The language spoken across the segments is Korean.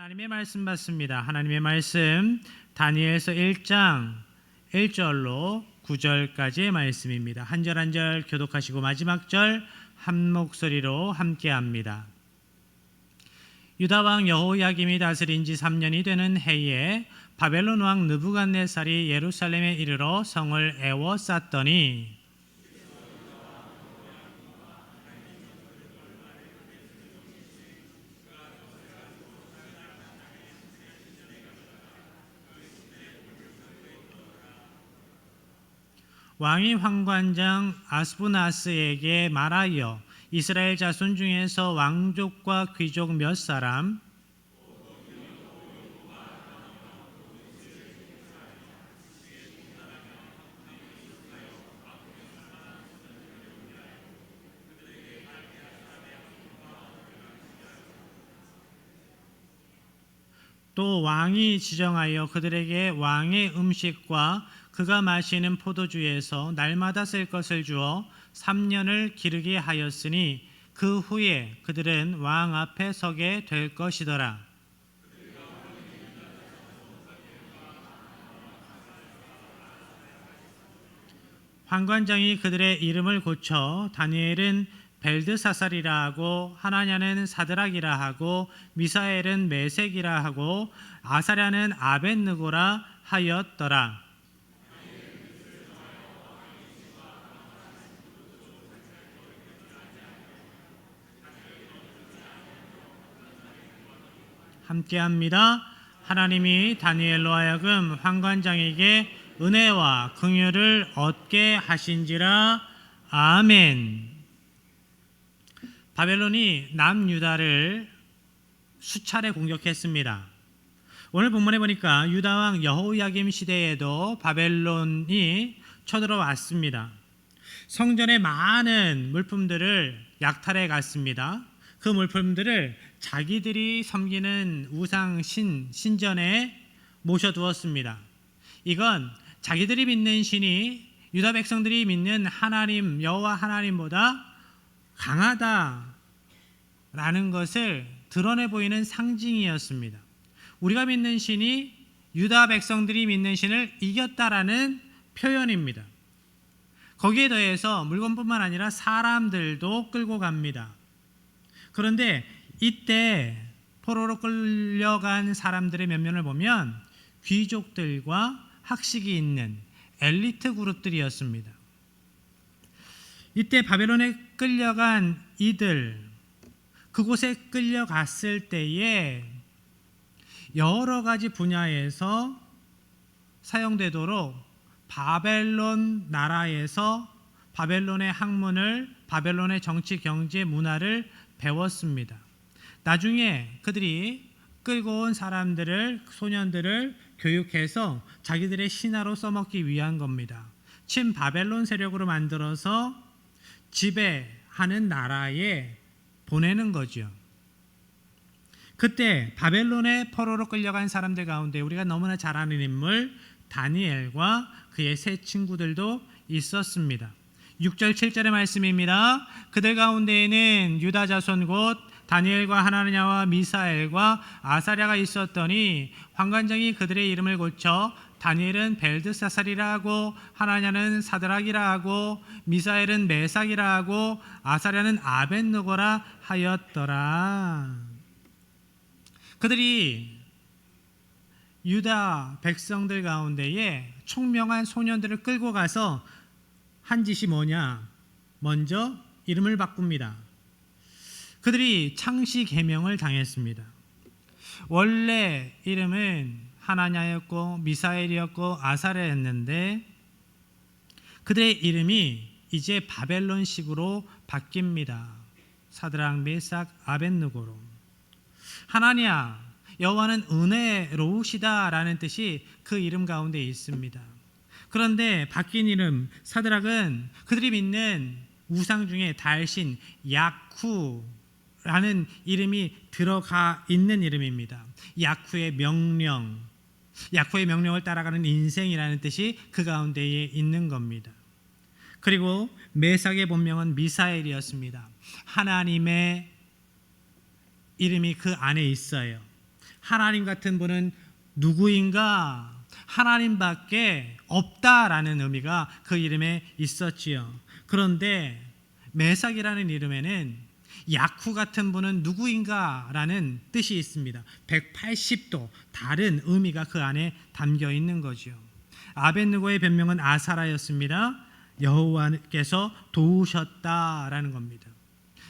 하나님의 말씀 받습니다. 하나님의 말씀 다니엘서 1장 1절로 9절까지의 말씀입니다. 한 절 한 절 교독하시고 마지막 절 한 목소리로 함께합니다. 유다 왕 여호야김이 다스린 지 3년이 되는 해에 바벨론 왕 느부갓네살이 예루살렘에 이르러 성을 에워쌌더니 왕이 환관장 아스부나스에게 말하여 이스라엘 자손 중에서 왕족과 귀족 몇 사람 또 왕이 지정하여 그들에게 왕의 음식과 그가 마시는 포도주에서 날마다 쓸 것을 주어 3년을 기르게 하였으니 그 후에 그들은 왕 앞에 서게 될 것이더라. 환관장이 그들의 이름을 고쳐 다니엘은 벨드사살이라 하고 하나냐는 사드락이라 하고 미사엘은 메색이라 하고 아사랴는 아벳느고라 하였더라. 함께합니다. 하나님이 다니엘로 하여금 환관장에게 은혜와 긍휼을 얻게 하신지라. 아멘. 바벨론이 남유다를 수차례 공격했습니다. 오늘 본문에 보니까 유다 왕 여호야김 시대에도 바벨론이 쳐들어왔습니다. 성전의 많은 물품들을 약탈해 갔습니다. 그 물품들을 자기들이 섬기는 우상 신전에 모셔두었습니다. 이건 자기들이 믿는 신이 유다 백성들이 믿는 하나님 여호와 하나님보다 강하다라는 것을 드러내 보이는 상징이었습니다. 우리가 믿는 신이 유다 백성들이 믿는 신을 이겼다라는 표현입니다. 거기에 더해서 물건뿐만 아니라 사람들도 끌고 갑니다. 그런데 이때 포로로 끌려간 사람들의 면면을 보면 귀족들과 학식이 있는 엘리트 그룹들이었습니다. 이때 바벨론에 끌려간 이들, 그곳에 끌려갔을 때에 여러 가지 분야에서 사용되도록 바벨론 나라에서 바벨론의 학문을, 바벨론의 정치, 경제, 문화를 배웠습니다. 나중에 그들이 끌고 온 사람들을, 소년들을 교육해서 자기들의 신하로 써먹기 위한 겁니다. 친바벨론 세력으로 만들어서 지배하는 나라에 보내는 거죠. 그때 바벨론의 포로로 끌려간 사람들 가운데 우리가 너무나 잘 아는 인물 다니엘과 그의 세 친구들도 있었습니다. 6절 7절의 말씀입니다. 그들 가운데에는 유다 자손 곧 다니엘과 하나냐와 미사엘과 아사랴가 있었더니 환관장이 그들의 이름을 고쳐 다니엘은 벨드사살이라 하고 하나냐는 사드락이라 하고 미사엘은 메삭이라 하고 아사랴는 아벳느고라 하였더라. 그들이 유다 백성들 가운데에 총명한 소년들을 끌고 가서 한 짓이 뭐냐? 먼저 이름을 바꿉니다. 그들이 창씨 계명을 당했습니다. 원래 이름은 하나냐였고 미사엘이었고 아사랴였는데 그들의 이름이 이제 바벨론식으로 바뀝니다. 사드락, 메삭, 아벳느고로. 하나냐, 여호와는 은혜로우시다라는 뜻이 그 이름 가운데 있습니다. 그런데 바뀐 이름 사드락은 그들이 믿는 우상 중에 달신 야쿠라는 이름이 들어가 있는 이름입니다. 야쿠의 명령, 야쿠의 명령을 따라가는 인생이라는 뜻이 그 가운데에 있는 겁니다. 그리고 메삭의 본명은 미사엘이었습니다. 하나님의 이름이 그 안에 있어요. 하나님 같은 분은 누구인가? 하나님밖에 없다라는 의미가 그 이름에 있었지요. 그런데 메삭이라는 이름에는 야쿠 같은 분은 누구인가? 라는 뜻이 있습니다. 180도 다른 의미가 그 안에 담겨 있는 거죠. 아벳느고의 변명은 아사라였습니다. 여호와께서 도우셨다라는 겁니다.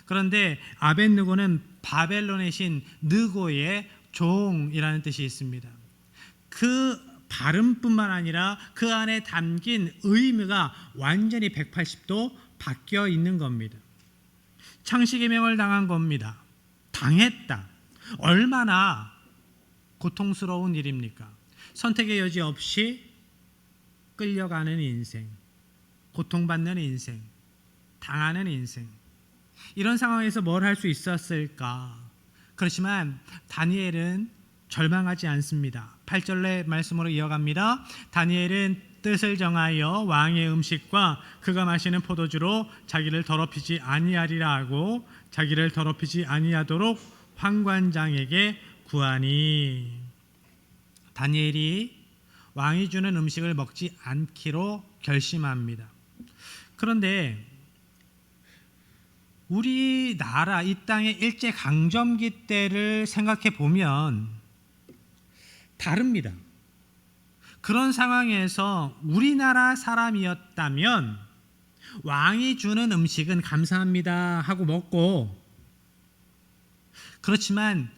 그런데 아벳느고는 바벨론의 신 느고의 종이라는 뜻이 있습니다. 그 발음뿐만 아니라 그 안에 담긴 의미가 완전히 180도 바뀌어 있는 겁니다. 창식의 명을 당한 겁니다. 당했다. 얼마나 고통스러운 일입니까? 선택의 여지 없이 끌려가는 인생, 고통받는 인생, 당하는 인생. 이런 상황에서 뭘 할 수 있었을까? 그렇지만 다니엘은 절망하지 않습니다. 8절의 말씀으로 이어갑니다. 다니엘은 뜻을 정하여 왕의 음식과 그가 마시는 포도주로 자기를 더럽히지 아니하리라 하고 자기를 더럽히지 아니하도록 환관장에게 구하니. 다니엘이 왕이 주는 음식을 먹지 않기로 결심합니다. 그런데 우리나라 이 땅의 일제강점기 때를 생각해 보면 다릅니다. 그런 상황에서 우리나라 사람이었다면 왕이 주는 음식은 감사합니다 하고 먹고, 그렇지만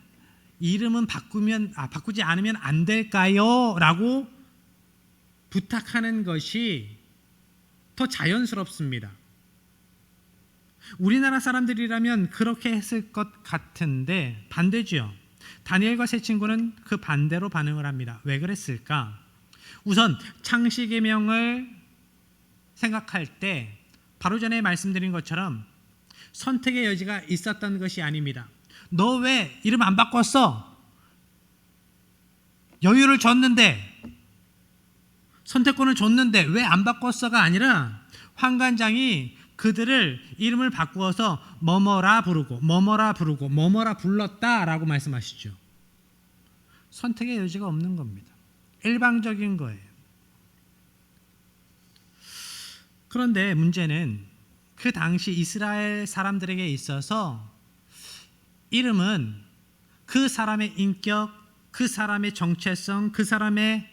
이름은 바꾸지 않으면 안 될까요? 라고 부탁하는 것이 더 자연스럽습니다. 우리나라 사람들이라면 그렇게 했을 것 같은데 반대죠. 다니엘과 세 친구는 그 반대로 반응을 합니다. 왜 그랬을까? 우선 창식의 명을 생각할 때 바로 전에 말씀드린 것처럼 선택의 여지가 있었던 것이 아닙니다. 너 왜 이름 안 바꿨어? 여유를 줬는데, 선택권을 줬는데 왜 안 바꿨어가 아니라 환관장이 그들을 이름을 바꾸어서 뭐뭐라 부르고 뭐뭐라 부르고 뭐뭐라 불렀다라고 말씀하시죠. 선택의 여지가 없는 겁니다. 일방적인 거예요. 그런데 문제는 그 당시 이스라엘 사람들에게 있어서 이름은 그 사람의 인격, 그 사람의 정체성, 그 사람의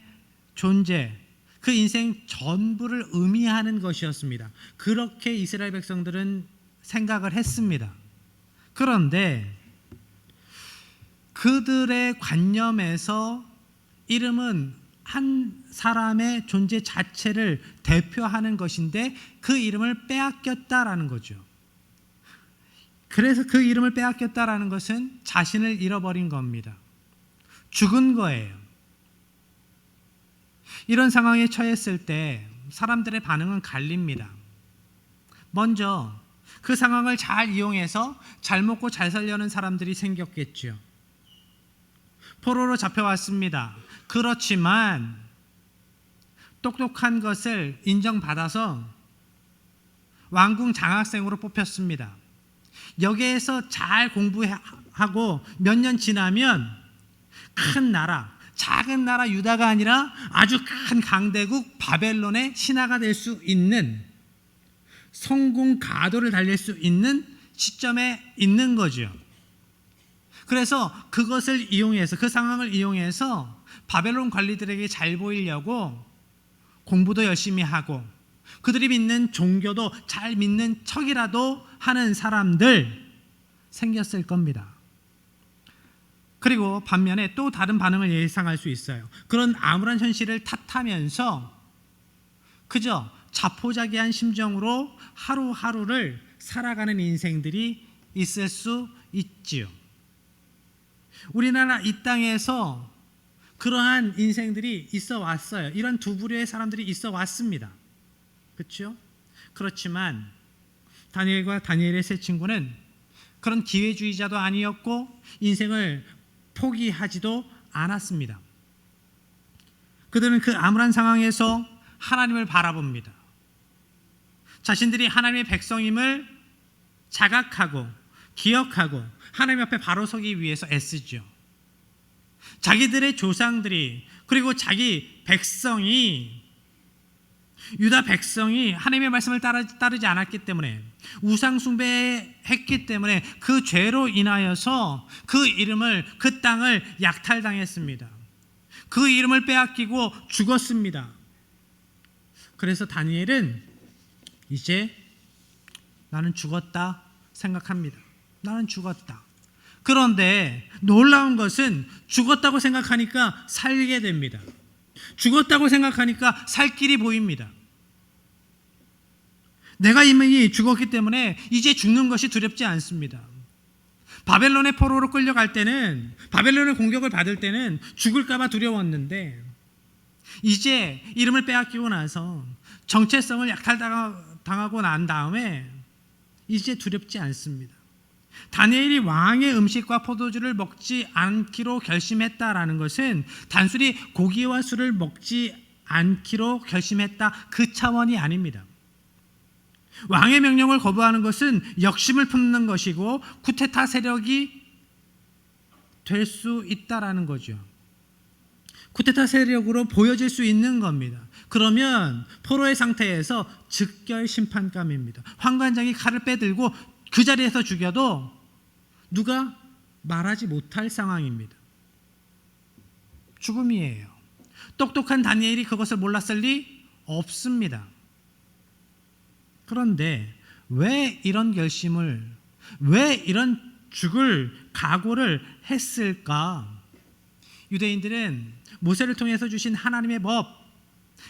존재, 그 인생 전부를 의미하는 것이었습니다. 그렇게 이스라엘 백성들은 생각을 했습니다. 그런데 그들의 관념에서 이름은 한 사람의 존재 자체를 대표하는 것인데 그 이름을 빼앗겼다라는 거죠. 그래서 그 이름을 빼앗겼다라는 것은 자신을 잃어버린 겁니다. 죽은 거예요. 이런 상황에 처했을 때 사람들의 반응은 갈립니다. 먼저 그 상황을 잘 이용해서 잘 먹고 잘 살려는 사람들이 생겼겠죠. 포로로 잡혀왔습니다. 그렇지만 똑똑한 것을 인정받아서 왕궁 장학생으로 뽑혔습니다. 여기에서 잘 공부하고 몇 년 지나면 큰 나라, 작은 나라 유다가 아니라 아주 큰 강대국 바벨론의 신하가 될 수 있는, 성공 가도를 달릴 수 있는 시점에 있는 거죠. 그래서 그것을 이용해서, 그 상황을 이용해서 바벨론 관리들에게 잘 보이려고 공부도 열심히 하고 그들이 믿는 종교도 잘 믿는 척이라도 하는 사람들 생겼을 겁니다. 그리고 반면에 또 다른 반응을 예상할 수 있어요. 그런 암울한 현실을 탓하면서 그저 자포자기한 심정으로 하루하루를 살아가는 인생들이 있을 수 있지요. 우리나라 이 땅에서 그러한 인생들이 있어 왔어요. 이런 두 부류의 사람들이 있어 왔습니다. 그렇죠? 그렇지만 다니엘과 다니엘의 세 친구는 그런 기회주의자도 아니었고 인생을 포기하지도 않았습니다. 그들은 그 암울한 상황에서 하나님을 바라봅니다. 자신들이 하나님의 백성임을 자각하고 기억하고 하나님 앞에 바로 서기 위해서 애쓰죠. 자기들의 조상들이 그리고 자기 백성이 유다 백성이 하나님의 말씀을 따르지 않았기 때문에 우상 숭배했기 때문에 그 죄로 인하여서 그 이름을 그 땅을 약탈당했습니다. 그 이름을 빼앗기고 죽었습니다. 그래서 다니엘은 이제 나는 죽었다 생각합니다. 나는 죽었다. 그런데 놀라운 것은 죽었다고 생각하니까 살게 됩니다. 죽었다고 생각하니까 살 길이 보입니다. 내가 이미 죽었기 때문에 이제 죽는 것이 두렵지 않습니다. 바벨론의 포로로 끌려갈 때는, 바벨론의 공격을 받을 때는 죽을까 봐 두려웠는데 이제 이름을 빼앗기고 나서 정체성을 약탈당하고 난 다음에 이제 두렵지 않습니다. 다니엘이 왕의 음식과 포도주를 먹지 않기로 결심했다라는 것은 단순히 고기와 술을 먹지 않기로 결심했다 그 차원이 아닙니다. 왕의 명령을 거부하는 것은 역심을 품는 것이고 쿠데타 세력이 될 수 있다라는 거죠. 쿠데타 세력으로 보여질 수 있는 겁니다. 그러면 포로의 상태에서 즉결 심판감입니다. 환관장이 칼을 빼들고 그 자리에서 죽여도 누가 말하지 못할 상황입니다. 죽음이에요. 똑똑한 다니엘이 그것을 몰랐을 리 없습니다. 그런데 왜 이런 결심을, 왜 이런 죽을 각오를 했을까? 유대인들은 모세를 통해서 주신 하나님의 법,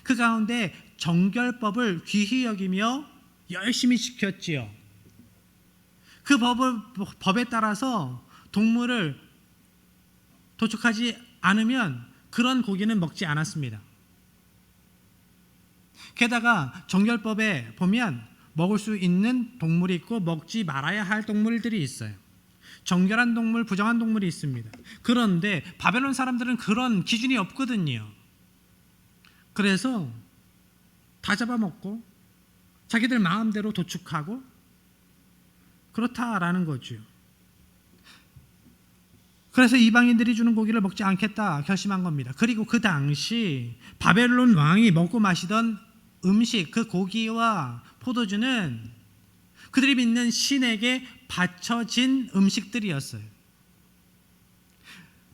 그 가운데 정결법을 귀히 여기며 열심히 지켰지요. 그 법에 따라서 동물을 도축하지 않으면 그런 고기는 먹지 않았습니다. 게다가 정결법에 보면 먹을 수 있는 동물이 있고 먹지 말아야 할 동물들이 있어요. 정결한 동물, 부정한 동물이 있습니다. 그런데 바벨론 사람들은 그런 기준이 없거든요. 그래서 다 잡아먹고 자기들 마음대로 도축하고 그렇다라는 거죠. 그래서 이방인들이 주는 고기를 먹지 않겠다 결심한 겁니다. 그리고 그 당시 바벨론 왕이 먹고 마시던 음식, 그 고기와 포도주는 그들이 믿는 신에게 바쳐진 음식들이었어요.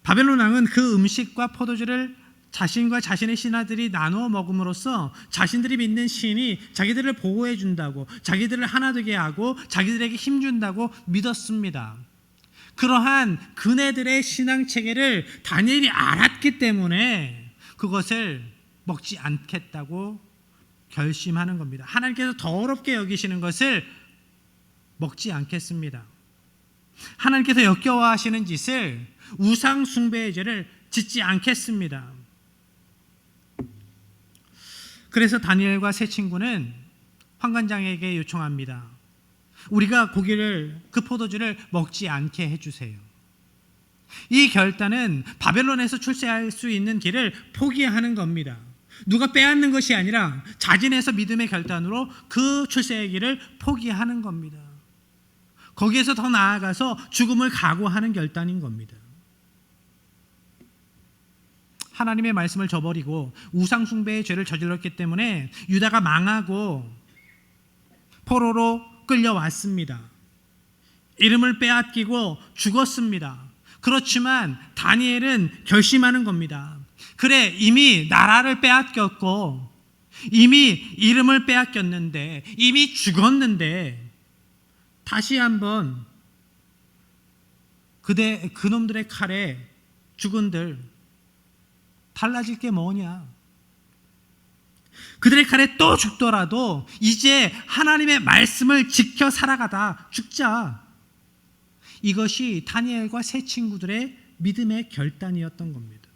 바벨론 왕은 그 음식과 포도주를 자신과 자신의 신하들이 나누어 먹음으로써 자신들이 믿는 신이 자기들을 보호해 준다고, 자기들을 하나 되게 하고 자기들에게 힘 준다고 믿었습니다. 그러한 그네들의 신앙 체계를 다니엘이 알았기 때문에 그것을 먹지 않겠다고 결심하는 겁니다. 하나님께서 더럽게 여기시는 것을 먹지 않겠습니다. 하나님께서 역겨워하시는 짓을, 우상 숭배의 죄를 짓지 않겠습니다. 그래서 다니엘과 세 친구는 환관장에게 요청합니다. 우리가 고기를, 그 포도주를 먹지 않게 해주세요. 이 결단은 바벨론에서 출세할 수 있는 길을 포기하는 겁니다. 누가 빼앗는 것이 아니라 자진해서 믿음의 결단으로 그 출세의 길을 포기하는 겁니다. 거기에서 더 나아가서 죽음을 각오하는 결단인 겁니다. 하나님의 말씀을 저버리고 우상 숭배의 죄를 저질렀기 때문에 유다가 망하고 포로로 끌려왔습니다. 이름을 빼앗기고 죽었습니다. 그렇지만 다니엘은 결심하는 겁니다. 그래, 이미 나라를 빼앗겼고 이미 이름을 빼앗겼는데 이미 죽었는데 다시 한번 그놈들의 칼에 죽은들 달라질 게 뭐냐? 그들의 칼에 또 죽더라도 이제 하나님의 말씀을 지켜 살아가다 죽자. 이것이 다니엘과 세 친구들의 믿음의 결단이었던 겁니다.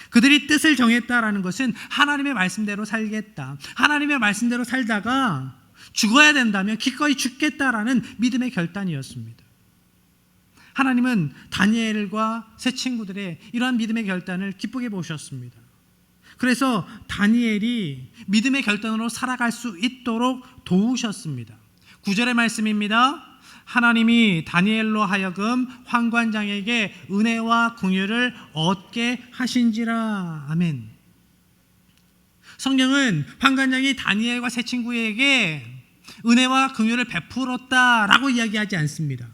그들이 뜻을 정했다라는 것은 하나님의 말씀대로 살겠다, 하나님의 말씀대로 살다가 죽어야 된다면 기꺼이 죽겠다라는 믿음의 결단이었습니다. 하나님은 다니엘과 세 친구들의 이러한 믿음의 결단을 기쁘게 보셨습니다. 그래서 다니엘이 믿음의 결단으로 살아갈 수 있도록 도우셨습니다. 9절의 말씀입니다. 하나님이 다니엘로 하여금 환관장에게 은혜와 긍휼을 얻게 하신지라. 아멘. 성경은 환관장이 다니엘과 세 친구에게 은혜와 긍휼을 베풀었다라고 이야기하지 않습니다.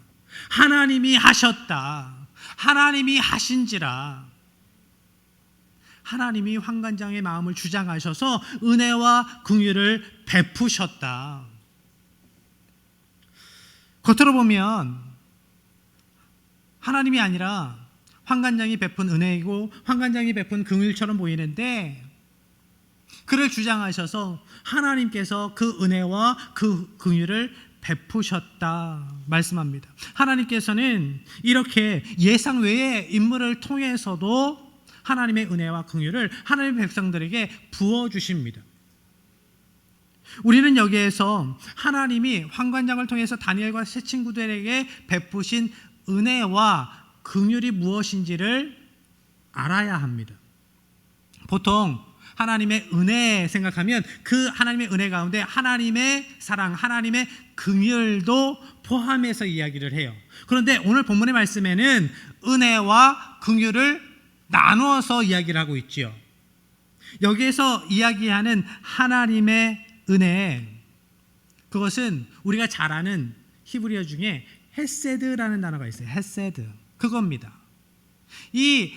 하나님이 하셨다. 하나님이 하신지라. 하나님이 환관장의 마음을 주장하셔서 은혜와 긍휼을 베푸셨다. 겉으로 보면 하나님이 아니라 환관장이 베푼 은혜이고 환관장이 베푼 긍휼처럼 보이는데, 그를 주장하셔서 하나님께서 그 은혜와 그 긍휼을 베푸셨다 말씀합니다. 하나님께서는 이렇게 예상 외의 인물을 통해서도 하나님의 은혜와 긍휼을 하나님의 백성들에게 부어주십니다. 우리는 여기에서 하나님이 환관장을 통해서 다니엘과 세 친구들에게 베푸신 은혜와 긍휼이 무엇인지를 알아야 합니다. 보통 하나님의 은혜 생각하면 그 하나님의 은혜 가운데 하나님의 사랑, 하나님의 긍휼도 포함해서 이야기를 해요. 그런데 오늘 본문의 말씀에는 은혜와 긍휼을 나누어서 이야기를 하고 있지요. 여기에서 이야기하는 하나님의 은혜, 그것은 우리가 잘 아는 히브리어 중에 헤세드라는 단어가 있어요. 헤세드, 그겁니다. 이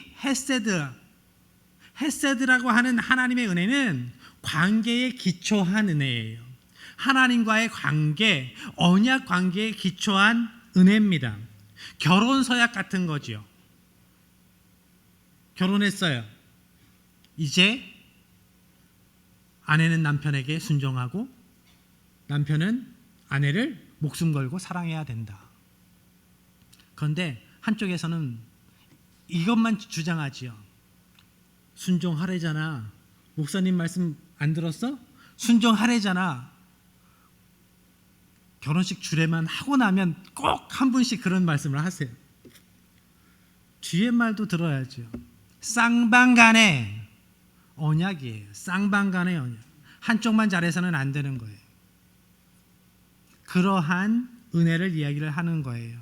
헤세드라고 하는 하나님의 은혜는 관계에 기초한 은혜예요. 하나님과의 관계, 언약 관계에 기초한 은혜입니다. 결혼 서약 같은 거지요. 결혼했어요. 이제 아내는 남편에게 순종하고 남편은 아내를 목숨 걸고 사랑해야 된다. 그런데 한쪽에서는 이것만 주장하지요. 순종하래잖아. 목사님 말씀 안 들었어? 순종하래잖아. 결혼식 주례만 하고 나면 꼭 한 분씩 그런 말씀을 하세요. 뒤에 말도 들어야죠. 쌍방간의 언약이에요. 쌍방간의 언약. 한쪽만 잘해서는 안 되는 거예요. 그러한 은혜를 이야기를 하는 거예요.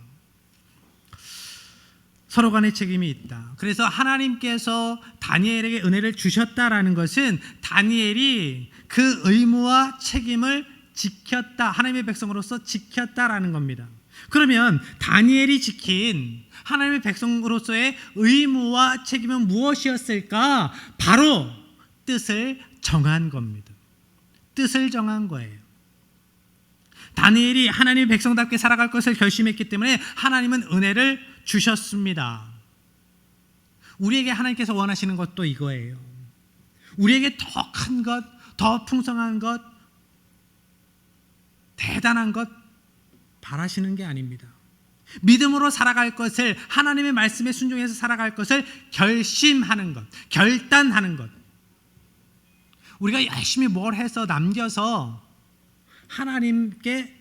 서로 간의 책임이 있다. 그래서 하나님께서 다니엘에게 은혜를 주셨다라는 것은 다니엘이 그 의무와 책임을 지켰다, 하나님의 백성으로서 지켰다라는 겁니다. 그러면 다니엘이 지킨 하나님의 백성으로서의 의무와 책임은 무엇이었을까? 바로 뜻을 정한 겁니다. 뜻을 정한 거예요. 다니엘이 하나님의 백성답게 살아갈 것을 결심했기 때문에 하나님은 은혜를 주셨습니다. 우리에게 하나님께서 원하시는 것도 이거예요. 우리에게 더 큰 것, 더 풍성한 것, 대단한 것 바라시는 게 아닙니다. 믿음으로 살아갈 것을, 하나님의 말씀에 순종해서 살아갈 것을 결심하는 것, 결단하는 것. 우리가 열심히 뭘 해서 남겨서 하나님께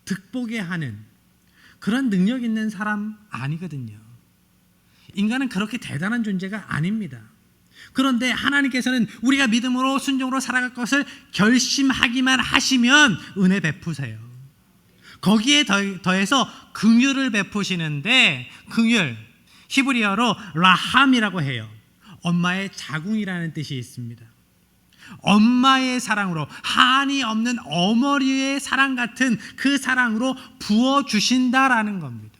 득보게 하는 그런 능력 있는 사람 아니거든요. 인간은 그렇게 대단한 존재가 아닙니다. 그런데 하나님께서는 우리가 믿음으로 순종으로 살아갈 것을 결심하기만 하시면 은혜 베푸세요. 거기에 더해서 긍휼을 베푸시는데, 긍휼 히브리어로 라함이라고 해요. 엄마의 자궁이라는 뜻이 있습니다. 엄마의 사랑으로, 한이 없는 어머니의 사랑 같은 그 사랑으로 부어주신다라는 겁니다.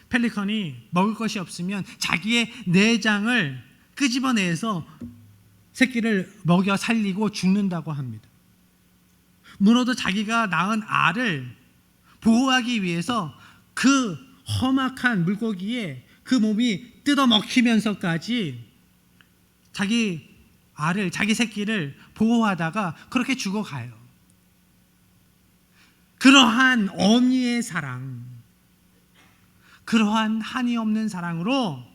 펠리컨이 먹을 것이 없으면 자기의 내장을 끄집어내서 새끼를 먹여 살리고 죽는다고 합니다. 문어도 자기가 낳은 알을 보호하기 위해서 그 험악한 물고기에 그 몸이 뜯어먹히면서까지 자기 알을, 자기 새끼를 보호하다가 그렇게 죽어가요. 그러한 어미의 사랑, 그러한 한이 없는 사랑으로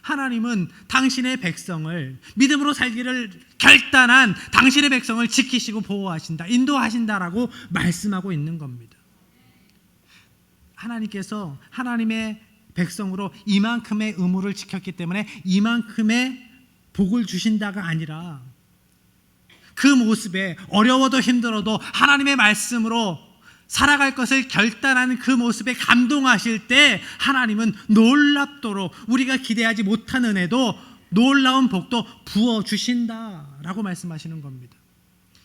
하나님은 당신의 백성을, 믿음으로 살기를 결단한 당신의 백성을 지키시고 보호하신다, 인도하신다라고 말씀하고 있는 겁니다. 하나님께서 하나님의 백성으로 이만큼의 의무를 지켰기 때문에 이만큼의 복을 주신다가 아니라, 그 모습에 어려워도 힘들어도 하나님의 말씀으로 살아갈 것을 결단하는 그 모습에 감동하실 때 하나님은 놀랍도록 우리가 기대하지 못한 은혜도 놀라운 복도 부어주신다라고 말씀하시는 겁니다.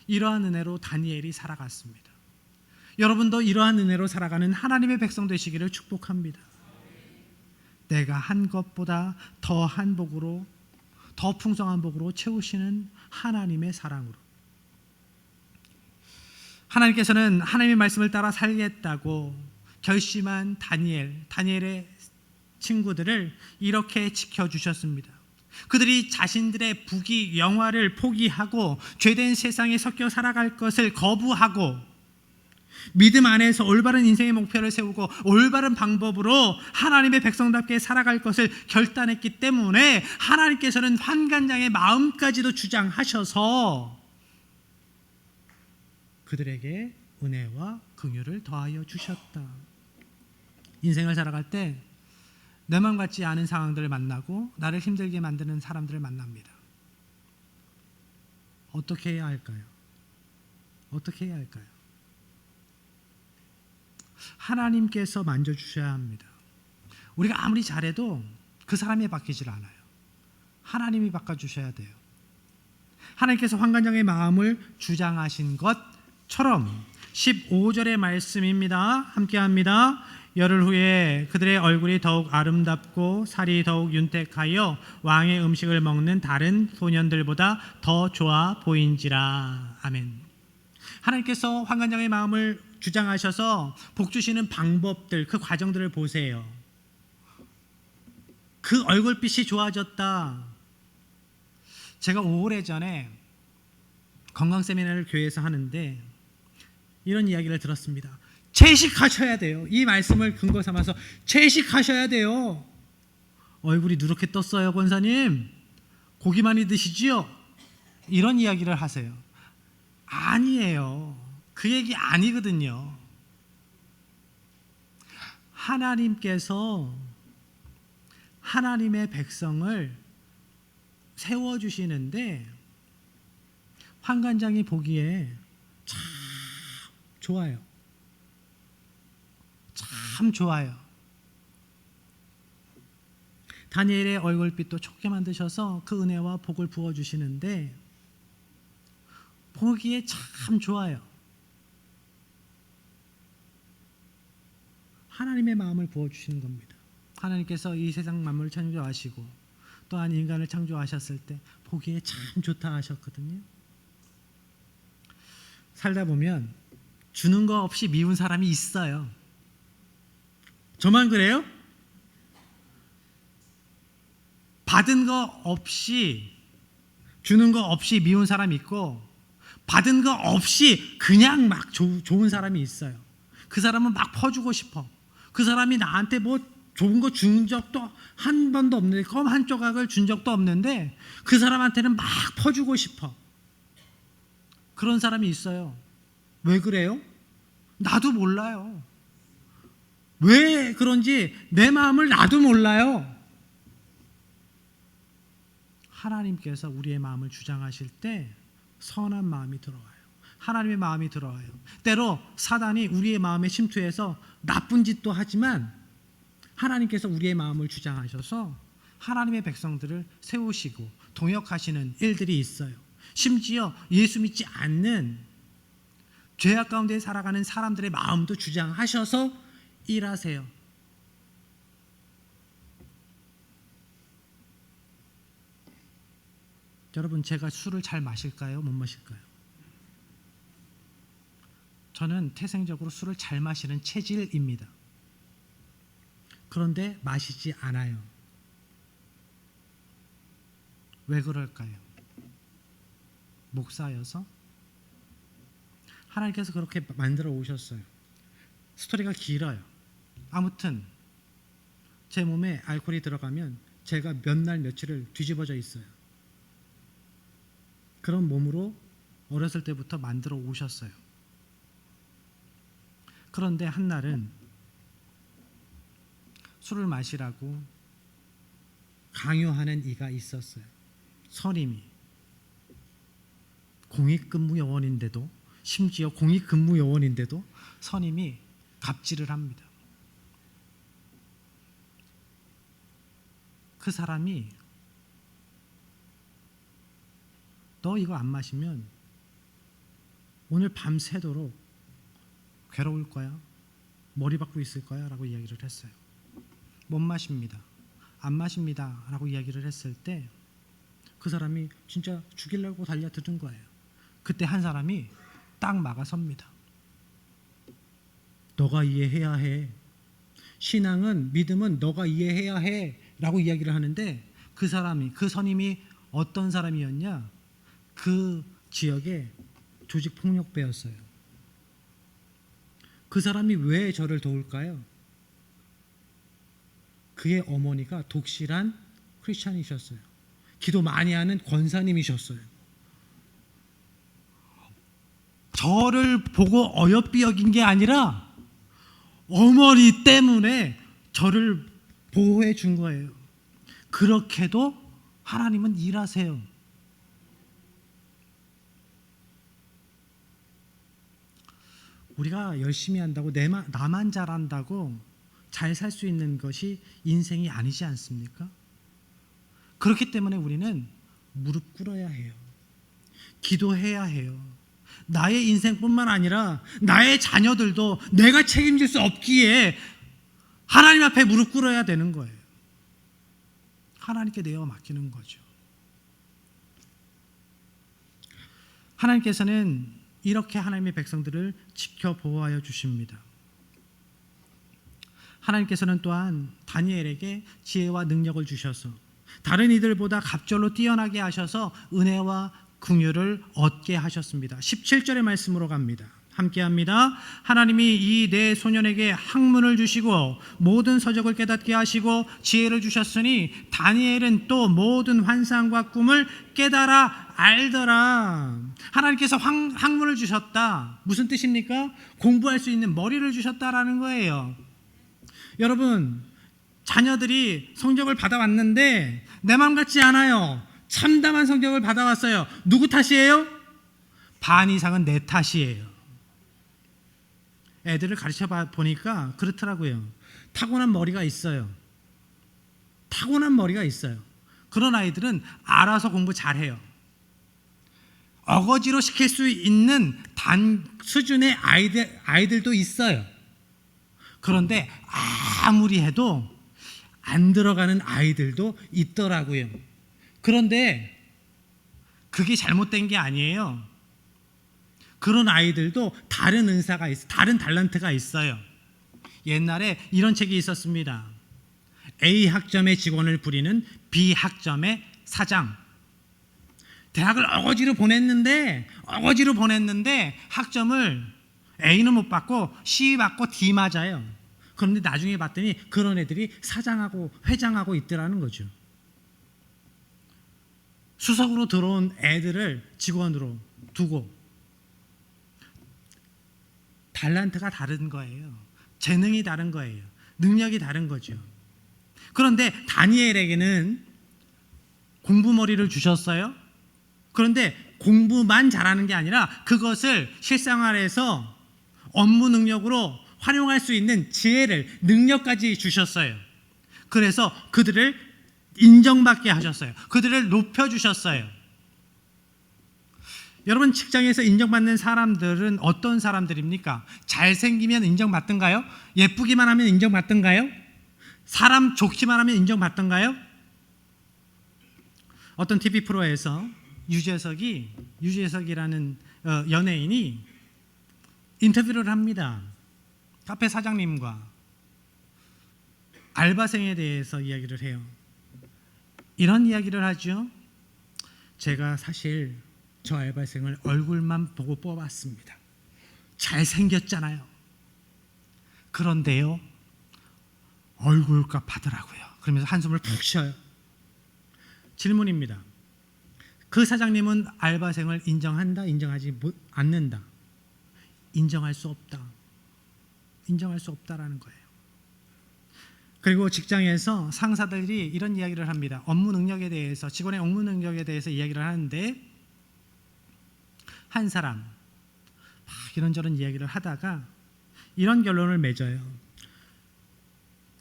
이러한 은혜로 다니엘이 살아갔습니다. 여러분도 이러한 은혜로 살아가는 하나님의 백성 되시기를 축복합니다. 내가 한 것보다 더한 복으로, 더 풍성한 복으로 채우시는 하나님의 사랑으로. 하나님께서는 하나님의 말씀을 따라 살겠다고 결심한 다니엘의 친구들을 이렇게 지켜주셨습니다. 그들이 자신들의 부귀 영화를 포기하고 죄된 세상에 섞여 살아갈 것을 거부하고 믿음 안에서 올바른 인생의 목표를 세우고 올바른 방법으로 하나님의 백성답게 살아갈 것을 결단했기 때문에 하나님께서는 환관장의 마음까지도 주장하셔서 그들에게 은혜와 긍휼을 더하여 주셨다. 인생을 살아갈 때 내 마음 같지 않은 상황들을 만나고 나를 힘들게 만드는 사람들을 만납니다. 어떻게 해야 할까요? 어떻게 해야 할까요? 하나님께서 만져주셔야 합니다. 우리가 아무리 잘해도 그 사람이 바뀌질 않아요. 하나님이 바꿔주셔야 돼요. 하나님께서 환관장의 마음을 주장하신 것처럼 15절의 말씀입니다. 함께합니다. 열흘 후에 그들의 얼굴이 더욱 아름답고 살이 더욱 윤택하여 왕의 음식을 먹는 다른 소년들보다 더 좋아 보인지라. 아멘. 하나님께서 환관장의 마음을 주장하셔서 복 주시는 방법들, 그 과정들을 보세요. 그 얼굴빛이 좋아졌다. 제가 오래전에 건강 세미나를 교회에서 하는데 이런 이야기를 들었습니다. 채식하셔야 돼요. 이 말씀을 근거 삼아서 채식하셔야 돼요. 얼굴이 누렇게 떴어요, 권사님. 고기 많이 드시지요? 이런 이야기를 하세요. 아니에요. 그 얘기 아니거든요. 하나님께서 하나님의 백성을 세워주시는데 환관장이 보기에 참 좋아요. 참 좋아요. 다니엘의 얼굴빛도 좋게 만드셔서 그 은혜와 복을 부어주시는데 보기에 참 좋아요. 하나님의 마음을 부어주시는 겁니다. 하나님께서 이 세상 만물을 창조하시고 또한 인간을 창조하셨을 때 보기에 참 좋다 하셨거든요. 살다 보면 주는 거 없이 미운 사람이 있어요. 저만 그래요? 받은 거 없이, 주는 거 없이 미운 사람이 있고 받은 거 없이 그냥 막 좋은 사람이 있어요. 그 사람은 막 퍼주고 싶어. 그 사람이 나한테 뭐 좋은 거 준 적도 한 번도 없는데, 껌 한 조각을 준 적도 없는데 그 사람한테는 막 퍼주고 싶어. 그런 사람이 있어요. 왜 그래요? 나도 몰라요. 왜 그런지 내 마음을 나도 몰라요. 하나님께서 우리의 마음을 주장하실 때 선한 마음이 들어와요. 하나님의 마음이 들어와요. 때로 사단이 우리의 마음에 침투해서 나쁜 짓도 하지만 하나님께서 우리의 마음을 주장하셔서 하나님의 백성들을 세우시고 동역하시는 일들이 있어요. 심지어 예수 믿지 않는 죄악 가운데 살아가는 사람들의 마음도 주장하셔서 일하세요. 여러분, 제가 술을 잘 마실까요? 못 마실까요? 저는 태생적으로 술을 잘 마시는 체질입니다. 그런데 마시지 않아요. 왜 그럴까요? 목사여서? 하나님께서 그렇게 만들어 오셨어요. 스토리가 길어요. 아무튼 제 몸에 알코올이 들어가면 제가 몇 날 며칠을 뒤집어져 있어요. 그런 몸으로 어렸을 때부터 만들어 오셨어요. 그런데 한날은 술을 마시라고 강요하는 이가 있었어요. 선임이 공익근무 요원인데도 심지어 공익근무요원인데도 선임이 갑질을 합니다. 그 사람이 너 이거 안 마시면 오늘 밤새도록 괴로울 거야. 머리 박고 있을 거야 라고 이야기를 했어요. 못 마십니다. 안 마십니다 라고 이야기를 했을 때 그 사람이 진짜 죽이려고 달려드는 거예요. 그때 한 사람이 딱 막아섭니다. 너가 이해해야 해. 신앙은, 믿음은 너가 이해해야 해 라고 이야기를 하는데 그 사람이, 그 선임이 어떤 사람이었냐? 그 지역의 조직폭력배였어요. 그 사람이 왜 저를 도울까요? 그의 어머니가 독실한 크리스찬이셨어요. 기도 많이 하는 권사님이셨어요. 저를 보고 어여삐 여긴 게 아니라 어머니 때문에 저를 보호해 준 거예요. 그렇게도 하나님은 일하세요. 우리가 열심히 한다고 나만 잘한다고 잘 살 수 있는 것이 인생이 아니지 않습니까? 그렇기 때문에 우리는 무릎 꿇어야 해요. 기도해야 해요. 나의 인생뿐만 아니라 나의 자녀들도 내가 책임질 수 없기에 하나님 앞에 무릎 꿇어야 되는 거예요. 하나님께 내어 맡기는 거죠. 하나님께서는 이렇게 하나님의 백성들을 지켜 보호하여 주십니다. 하나님께서는 또한 다니엘에게 지혜와 능력을 주셔서 다른 이들보다 갑절로 뛰어나게 하셔서 은혜와 긍휼을 얻게 하셨습니다. 17절의 말씀으로 갑니다. 함께합니다. 하나님이 이 네 소년에게 학문을 주시고 모든 서적을 깨닫게 하시고 지혜를 주셨으니 다니엘은 또 모든 환상과 꿈을 깨달아 알더라. 하나님께서 학문을 주셨다. 무슨 뜻입니까? 공부할 수 있는 머리를 주셨다라는 거예요. 여러분, 자녀들이 성적을 받아왔는데 내 마음 같지 않아요. 참담한 성적을 받아왔어요. 누구 탓이에요? 반 이상은 내 탓이에요. 애들을 가르쳐 보니까 그렇더라고요. 타고난 머리가 있어요. 타고난 머리가 있어요. 그런 아이들은 알아서 공부 잘해요. 어거지로 시킬 수 있는 수준의 아이들도 있어요. 그런데 아무리 해도 안 들어가는 아이들도 있더라고요. 그런데 그게 잘못된 게 아니에요. 그런 아이들도 다른 은사가 있어요. 다른 달란트가 있어요. 옛날에 이런 책이 있었습니다. A 학점의 직원을 부리는 B 학점의 사장. 대학을 어거지로 보냈는데 학점을 A는 못 받고 C 받고 D 맞아요. 그런데 나중에 봤더니 그런 애들이 사장하고 회장하고 있더라는 거죠. 수석으로 들어온 애들을 직원으로 두고 달란트가 다른 거예요. 재능이 다른 거예요. 능력이 다른 거죠. 그런데 다니엘에게는 공부머리를 주셨어요. 그런데 공부만 잘하는 게 아니라 그것을 실생활에서 업무 능력으로 활용할 수 있는 지혜를, 능력까지 주셨어요. 그래서 그들을 인정받게 하셨어요. 그들을 높여주셨어요. 여러분, 직장에서 인정받는 사람들은 어떤 사람들입니까? 잘생기면 인정받던가요? 예쁘기만 하면 인정받던가요? 사람 좋기만 하면 인정받던가요? 어떤 TV 프로에서 유재석이라는 연예인이 인터뷰를 합니다. 카페 사장님과 알바생에 대해서 이야기를 해요. 이런 이야기를 하죠. 제가 사실 저 알바생을 얼굴만 보고 뽑았습니다. 잘생겼잖아요. 그런데요, 얼굴값 하더라고요. 그러면서 한숨을 푹 쉬어요. 질문입니다. 그 사장님은 알바생을 인정한다, 인정하지 않는다? 인정할 수 없다. 인정할 수 없다라는 거예요. 그리고 직장에서 상사들이 이런 이야기를 합니다. 업무 능력에 대해서, 직원의 업무 능력에 대해서 이야기를 하는데 한 사람 이런저런 이야기를 하다가 이런 결론을 맺어요.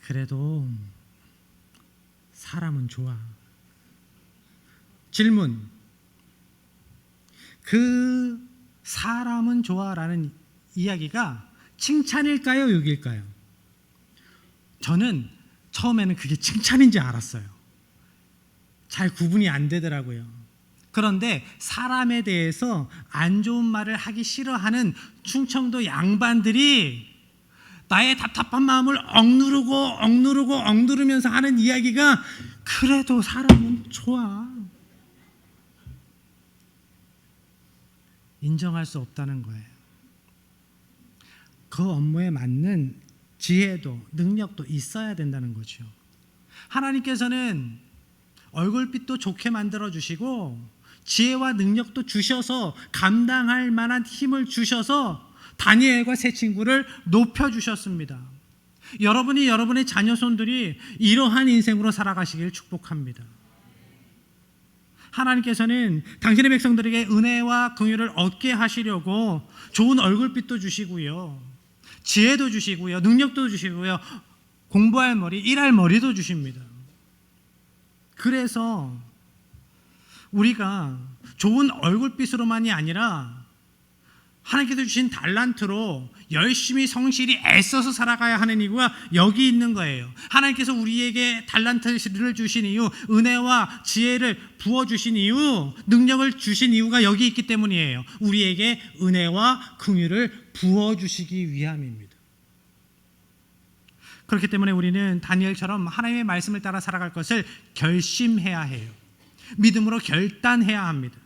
그래도 사람은 좋아. 질문. 그 사람은 좋아라는 이야기가 칭찬일까요, 욕일까요? 저는 처음에는 그게 칭찬인지 알았어요. 잘 구분이 안 되더라고요. 그런데 사람에 대해서 안 좋은 말을 하기 싫어하는 충청도 양반들이 나의 답답한 마음을 억누르면서 하는 이야기가 그래도 사람은 좋아. 인정할 수 없다는 거예요. 그 업무에 맞는 지혜도 능력도 있어야 된다는 거죠. 하나님께서는 얼굴빛도 좋게 만들어 주시고 지혜와 능력도 주셔서 감당할 만한 힘을 주셔서 다니엘과 세 친구를 높여 주셨습니다. 여러분이 여러분의 자녀손들이 이러한 인생으로 살아가시길 축복합니다. 하나님께서는 당신의 백성들에게 은혜와 긍휼을 얻게 하시려고 좋은 얼굴빛도 주시고요, 지혜도 주시고요, 능력도 주시고요, 공부할 머리, 일할 머리도 주십니다. 그래서 우리가 좋은 얼굴빛으로만이 아니라 하나님께서 주신 달란트로 열심히 성실히 애써서 살아가야 하는 이유가 여기 있는 거예요. 하나님께서 우리에게 달란트를 주신 이유, 은혜와 지혜를 부어주신 이유, 능력을 주신 이유가 여기 있기 때문이에요. 우리에게 은혜와 긍휼을 부어주시기 위함입니다. 그렇기 때문에 우리는 다니엘처럼 하나님의 말씀을 따라 살아갈 것을 결심해야 해요. 믿음으로 결단해야 합니다.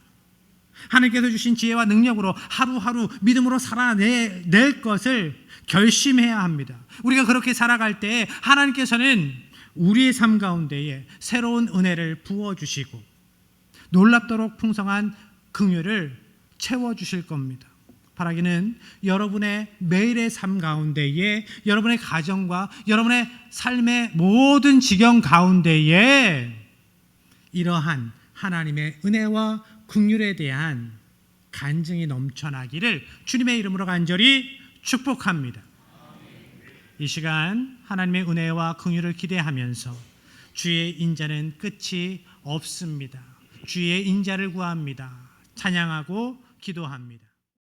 하나님께서 주신 지혜와 능력으로 하루하루 믿음으로 살아낼 것을 결심해야 합니다. 우리가 그렇게 살아갈 때 하나님께서는 우리의 삶 가운데에 새로운 은혜를 부어주시고 놀랍도록 풍성한 긍휼을 채워주실 겁니다. 바라기는 여러분의 매일의 삶 가운데에, 여러분의 가정과 여러분의 삶의 모든 지경 가운데에 이러한 하나님의 은혜와 긍휼에 대한 간증이 넘쳐나기를 주님의 이름으로 간절히 축복합니다. 이 시간 하나님의 은혜와 긍휼을 기대하면서 주의 인자는 끝이 없습니다. 주의 인자를 구합니다. 찬양하고 기도합니다.